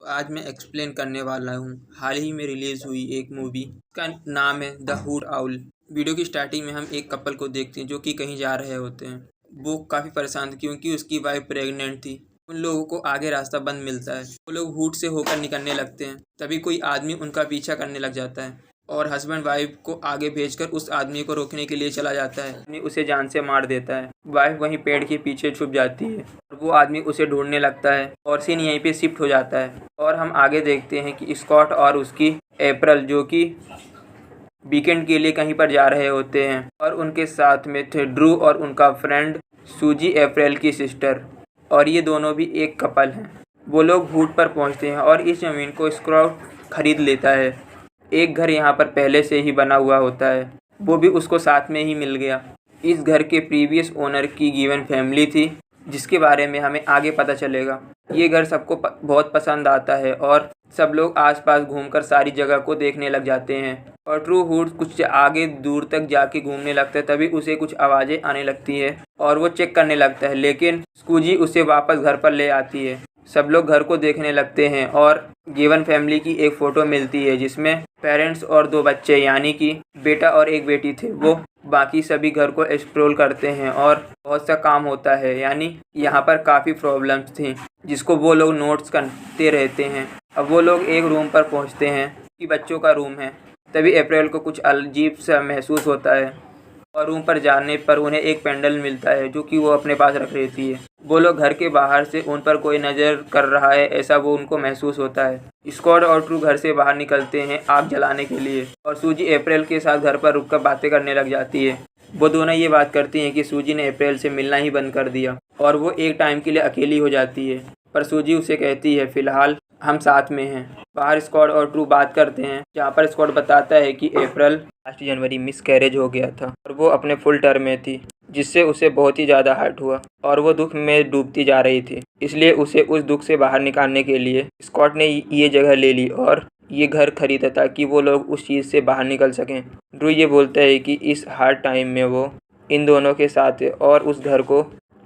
आज मैं एक्सप्लेन करने वाला हूँ हाल ही में रिलीज़ हुई एक मूवी का नाम है द हुड आउल। वीडियो की स्टार्टिंग में हम एक कपल को देखते हैं जो कि कहीं जा रहे होते हैं। वो काफ़ी परेशान थे क्योंकि उसकी वाइफ प्रेग्नेंट थी। उन लोगों को आगे रास्ता बंद मिलता है। वो लोग हुड से होकर निकलने लगते हैं, तभी कोई आदमी उनका पीछा करने लग जाता है और हस्बैंड वाइफ को आगे भेजकर उस आदमी को रोकने के लिए चला जाता है। आदमी उसे जान से मार देता है। वाइफ वहीं पेड़ के पीछे छुप जाती है और वो आदमी उसे ढूंढने लगता है और सीन यहीं पे शिफ्ट हो जाता है। और हम आगे देखते हैं कि स्कॉट और उसकी अप्रैल जो कि वीकेंड के लिए कहीं पर जा रहे होते हैं और उनके साथ में थे ड्रू और उनका फ्रेंड सूजी, अप्रैल की सिस्टर। और ये दोनों भी एक कपल हैं। वो लोग हुड पर पहुंचते हैं और इस ज़मीन को स्कॉट खरीद लेता है। एक घर यहाँ पर पहले से ही बना हुआ होता है, वो भी उसको साथ में ही मिल गया। इस घर के प्रीवियस ओनर की गिवन फैमिली थी, जिसके बारे में हमें आगे पता चलेगा। ये घर सबको बहुत पसंद आता है और सब लोग आसपास घूमकर सारी जगह को देखने लग जाते हैं। और ट्रू हुड कुछ आगे दूर तक जाके घूमने लगता है, तभी उसे कुछ आवाज़ें आने लगती है और वो चेक करने लगता है, लेकिन स्कूजी उसे वापस घर पर ले आती है। सब लोग घर को देखने लगते हैं और गिवन फैमिली की एक फ़ोटो मिलती है जिसमें पेरेंट्स और 2 बच्चे यानी कि बेटा और एक बेटी थे। वो बाकी सभी घर को एक्सप्लोर करते हैं और बहुत सा काम होता है, यानी यहाँ पर काफ़ी प्रॉब्लम्स थी जिसको वो लोग नोट्स करते रहते हैं। अब वो लोग एक रूम पर पहुँचते हैं कि बच्चों का रूम है, तभी अप्रैल को कुछ अजीब सा महसूस होता है और रूम पर जाने पर उन्हें एक पेंडल मिलता है जो कि वो अपने पास रख लेती है। वो लोग घर के बाहर से उन पर कोई नज़र कर रहा है ऐसा वो उनको महसूस होता है। स्कॉट और ट्रू घर से बाहर निकलते हैं आग जलाने के लिए और सूजी अप्रैल के साथ घर पर रुककर बातें करने लग जाती है। वो दोनों ये बात करती हैं कि सूजी ने अप्रैल से मिलना ही बंद कर दिया और वो एक टाइम के लिए अकेली हो जाती है, पर सूजी उसे कहती है फ़िलहाल हम साथ में हैं। बाहर स्कॉट और ट्रू बात करते हैं, जहाँ पर स्कॉट बताता है कि अप्रैल लास्ट जनवरी मिस कैरेज हो गया था और वो अपने फुल टर्म में थी, जिससे उसे बहुत ही ज़्यादा हर्ट हुआ और वो दुख में डूबती जा रही थी। इसलिए उसे उस दुख से बाहर निकालने के लिए स्कॉट ने ये जगह ले ली और ये घर खरीदा ताकि वो लोग उस चीज़ से बाहर निकल सकें। ड्रू ये बोलता है कि इस हार्ड टाइम में वो इन दोनों के साथ है और उस घर को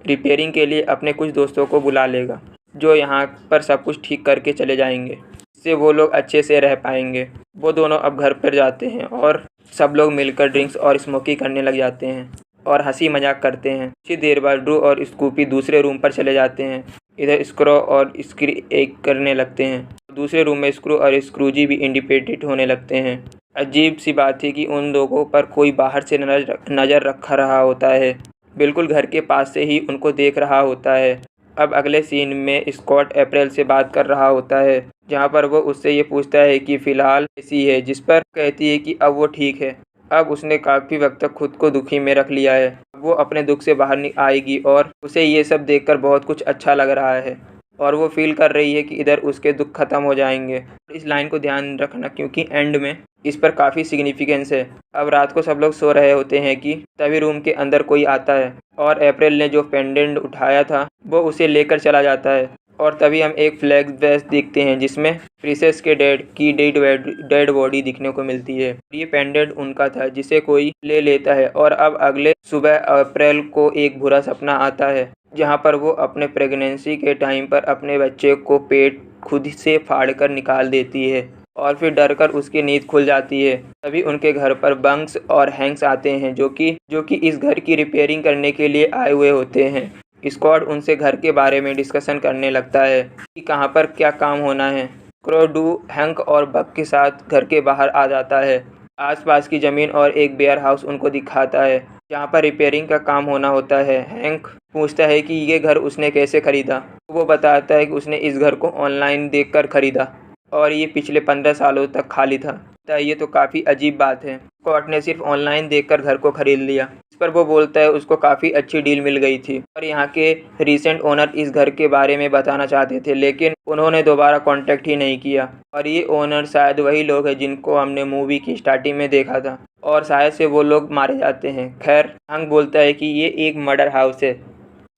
रिपेयरिंग के लिए अपने कुछ दोस्तों को बुला लेगा जो यहाँ पर सब कुछ ठीक करके चले जाएंगे, इससे वो लोग अच्छे से रह पाएंगे। वो दोनों अब घर पर जाते हैं और सब लोग मिलकर ड्रिंक्स और स्मोकिंग करने लग जाते हैं और हंसी मजाक करते हैं। कुछ देर बाद ड्रू और स्कूपी दूसरे रूम पर चले जाते हैं। इधर स्क्रो और स्क्री एक करने लगते हैं। दूसरे रूम में स्क्रू और स्क्रूजी भी इंडिपेंडेंट होने लगते हैं। अजीब सी बात थी कि उन लोगों पर कोई बाहर से नज़र रखा रहा होता है, बिल्कुल घर के पास से ही उनको देख रहा होता है। अब अगले सीन में स्कॉट अप्रैल से बात कर रहा होता है, जहाँ पर वो उससे ये पूछता है कि फ़िलहाल कैसी है, जिस पर कहती है कि अब वो ठीक है। अब उसने काफ़ी वक्त तक खुद को दुखी में रख लिया है, अब वो अपने दुख से बाहर आएगी और उसे ये सब देखकर बहुत कुछ अच्छा लग रहा है और वो फील कर रही है कि इधर उसके दुख ख़त्म हो जाएंगे। इस लाइन को ध्यान रखना क्योंकि एंड में इस पर काफ़ी सिग्निफिकेंस है। अब रात को सब लोग सो रहे होते हैं कि तभी रूम के अंदर कोई आता है और अप्रैल ने जो पेंडेंट उठाया था वो उसे लेकर चला जाता है और तभी हम एक फ्लैग बेस देखते हैं जिसमें प्रिंसेस के डेड बॉडी दिखने को मिलती है। ये पेंडेंट उनका था जिसे कोई ले लेता है और अब अगले सुबह अप्रैल को एक बुरा सपना आता है जहाँ पर वो अपने प्रेगनेंसी के टाइम पर अपने बच्चे को पेट खुद से फाड़ कर निकाल देती है और फिर डरकर उसकी नींद खुल जाती है। तभी उनके घर पर बंक्स और हैंक्स आते हैं जो कि इस घर की रिपेयरिंग करने के लिए आए हुए होते हैं। स्कॉट उनसे घर के बारे में डिस्कशन करने लगता है कि कहाँ पर क्या काम होना है। क्रोडू हैंक और बक के साथ घर के बाहर आ जाता है। आसपास की ज़मीन और एक वेयर हाउस उनको दिखाता है जहाँ पर रिपेयरिंग का काम होना होता है। हैंक पूछता है कि ये घर उसने कैसे खरीदा। वो बताता है कि उसने इस घर को ऑनलाइन देखकर खरीदा और ये पिछले 15 सालों तक खाली था। ये तो काफ़ी अजीब बात है, स्कॉट ने सिर्फ ऑनलाइन देखकर घर को खरीद लिया। इस पर वो बोलता है उसको काफ़ी अच्छी डील मिल गई थी और यहाँ के रीसेंट ओनर इस घर के बारे में बताना चाहते थे, लेकिन उन्होंने दोबारा कांटेक्ट ही नहीं किया और ये ओनर शायद वही लोग हैं जिनको हमने मूवी की स्टार्टिंग में देखा था और शायद से वो लोग मारे जाते हैं। खैर, हंग बोलता है कि ये एक मर्डर हाउस है,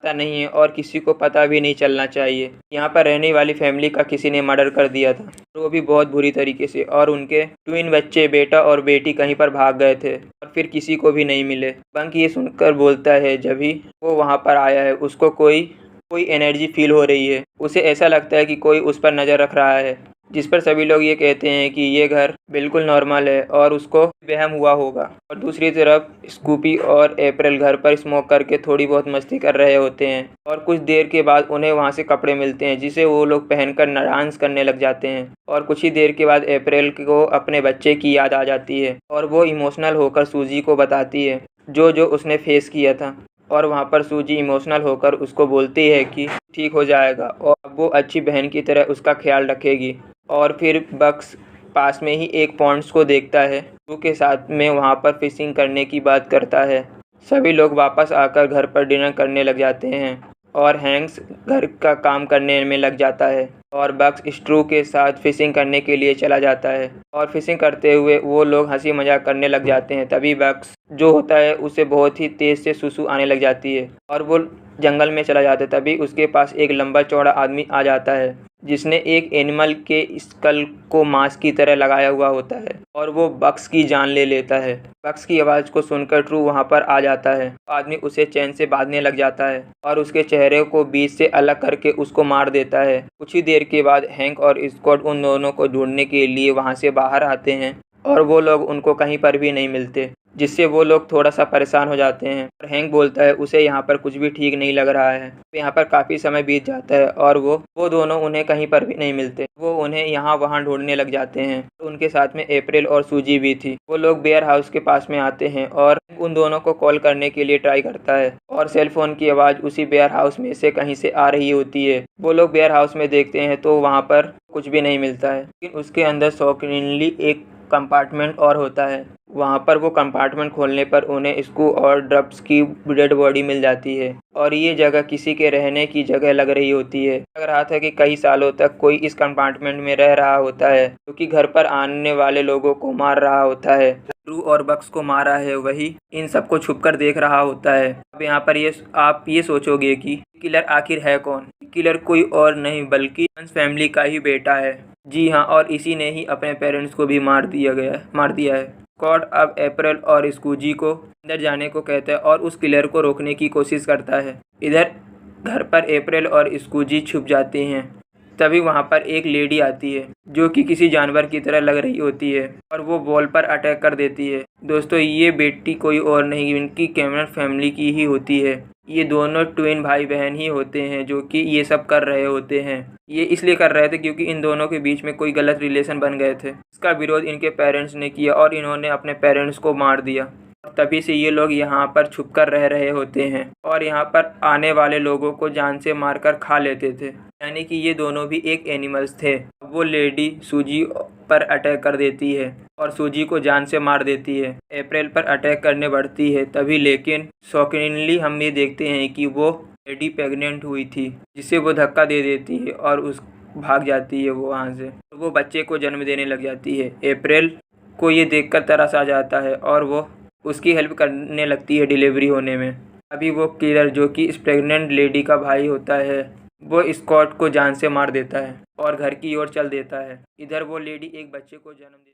पता नहीं है और किसी को पता भी नहीं चलना चाहिए। यहाँ पर रहने वाली फैमिली का किसी ने मर्डर कर दिया था, वो भी बहुत बुरी तरीके से, और उनके ट्विन बच्चे बेटा और बेटी कहीं पर भाग गए थे और फिर किसी को भी नहीं मिले। बंक ये सुनकर बोलता है जब भी वो वहाँ पर आया है उसको कोई कोई एनर्जी फील हो रही है। उसे ऐसा लगता है कि कोई उस पर नज़र रख रहा है, जिस पर सभी लोग ये कहते हैं कि ये घर बिल्कुल नॉर्मल है और उसको वहम हुआ होगा। और दूसरी तरफ स्कूपी और अप्रैल घर पर स्मोक करके थोड़ी बहुत मस्ती कर रहे होते हैं और कुछ देर के बाद उन्हें वहाँ से कपड़े मिलते हैं जिसे वो लोग पहनकर डांस करने लग जाते हैं। और कुछ ही देर के बाद अप्रैल को अपने बच्चे की याद आ जाती है और वो इमोशनल होकर सूजी को बताती है जो उसने फेस किया था। और वहाँ पर सूजी इमोशनल होकर उसको बोलती है कि ठीक हो जाएगा और अब वो अच्छी बहन की तरह उसका ख्याल रखेगी। और फिर बक्स पास में ही एक पॉन्ड्स को देखता है, ड्रू के साथ में वहाँ पर फिशिंग करने की बात करता है। सभी लोग वापस आकर घर पर डिनर करने लग जाते हैं और हैंक्स घर का काम करने में लग जाता है और बक्स स्ट्रू के साथ फिशिंग करने के लिए चला जाता है। और फिशिंग करते हुए वो लोग हंसी मजाक करने लग जाते हैं। तभी बक्स जो होता है उसे बहुत ही तेज़ से सुसु आने लग जाती है और वो जंगल में चला जाता है। तभी उसके पास एक लंबा चौड़ा आदमी आ जाता है जिसने एक एनिमल के स्कल को मांस की तरह लगाया हुआ होता है और वो बक्स की जान ले लेता है। बक्स की आवाज़ को सुनकर ड्रू वहाँ पर आ जाता है। आदमी उसे चैन से बांधने लग जाता है और उसके चेहरे को बीच से अलग करके उसको मार देता है। कुछ ही देर के बाद हैंक और स्कॉट उन दोनों को ढूंढने के लिए वहाँ से बाहर आते हैं और वो लोग उनको कहीं पर भी नहीं मिलते, जिससे वो लोग थोड़ा सा परेशान हो जाते हैं। और हैंक बोलता है उसे यहाँ पर कुछ भी ठीक नहीं लग रहा है। यहाँ पर काफ़ी समय बीत जाता है और वो दोनों उन्हें कहीं पर भी नहीं मिलते। वो उन्हें यहाँ वहाँ ढूंढने लग जाते हैं। उनके साथ में अप्रैल और सूजी भी थी। वो लोग बेयर हाउस के पास में आते हैं और उन दोनों को कॉल करने के लिए ट्राई करता है और सेल फोन की आवाज़ उसी बेयर हाउस में से कहीं से आ रही होती है। वो लोग बेयर हाउस में देखते हैं तो वहाँ पर कुछ भी नहीं मिलता है, लेकिन उसके अंदर शॉकिंगली एक कंपार्टमेंट और होता है। वहाँ पर वो कंपार्टमेंट खोलने पर उन्हें स्कू और ड्रब्स की डेड बॉडी मिल जाती है और ये जगह किसी के रहने की जगह लग रही होती है। लग रहा था कि कई सालों तक कोई इस कंपार्टमेंट में रह रहा होता है, क्योंकि घर पर आने वाले लोगों को मार रहा होता है। ड्रू और बक्स को मारा है वही इन सबको छुपकर देख रहा होता है। अब यहाँ पर आप ये सोचोगे कि किलर आखिर है कौन। किलर कोई और नहीं बल्कि हंस फैमिली का ही बेटा है। जी हाँ, और इसी ने ही अपने पेरेंट्स को भी मार दिया है। स्कॉट अब अप्रैल और स्कूजी को अंदर जाने को कहता है और उस किलर को रोकने की कोशिश करता है। इधर घर पर अप्रैल और स्कूजी छुप जाते हैं। तभी वहाँ पर एक लेडी आती है जो कि किसी जानवर की तरह लग रही होती है और वो बॉल पर अटैक कर देती है। दोस्तों, ये बेटी कोई और नहीं, इनकी कैमरन फैमिली की ही होती है। ये दोनों ट्विन भाई बहन ही होते हैं जो कि ये सब कर रहे होते हैं। ये इसलिए कर रहे थे क्योंकि इन दोनों के बीच में कोई गलत रिलेशन बन गए थे। इसका विरोध इनके पेरेंट्स ने किया और इन्होंने अपने पेरेंट्स को मार दिया। तभी से ये लोग यहाँ पर छुपकर रह रहे होते हैं और यहाँ पर आने वाले लोगों को जान से मारकर खा लेते थे। यानी कि ये दोनों भी एक एनिमल्स थे। वो लेडी सूजी पर अटैक कर देती है और सूजी को जान से मार देती है। अप्रैल पर अटैक करने बढ़ती है तभी, लेकिन शॉकिंगली हम ये देखते हैं कि वो लेडी प्रेग्नेंट हुई थी, जिसे वो धक्का दे देती है और उस भाग जाती है वो वहाँ से। वो बच्चे को जन्म देने लग जाती है। अप्रैल को ये देखकर तरस आ जाता है और वो उसकी हेल्प करने लगती है डिलीवरी होने में। अभी वो किलर जो कि इस प्रेग्नेंट लेडी का भाई होता है, वो स्कॉट को जान से मार देता है और घर की ओर चल देता है। इधर वो लेडी एक बच्चे को जन्म देती है।